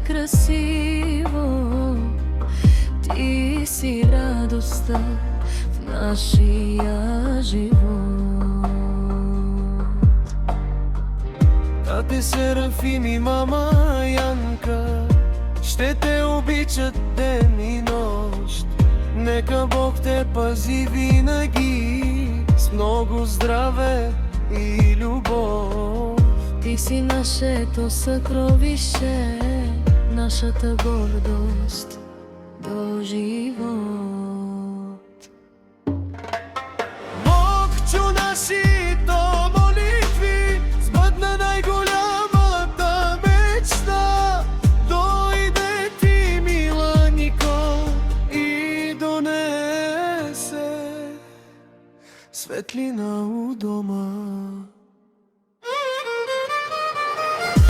красиво. Ти си радостта в нашия живот. Тате Серафим и мама Янка ще те обичат ден и нощ. Нека Бог те пази винаги с много здраве и любов. Ти си нашето съкровище, нашата гордост до живот. Бог чу нашите молитви, сбъдна най-голямата мечта. Дойде ти, мила Никол, и донесе светлина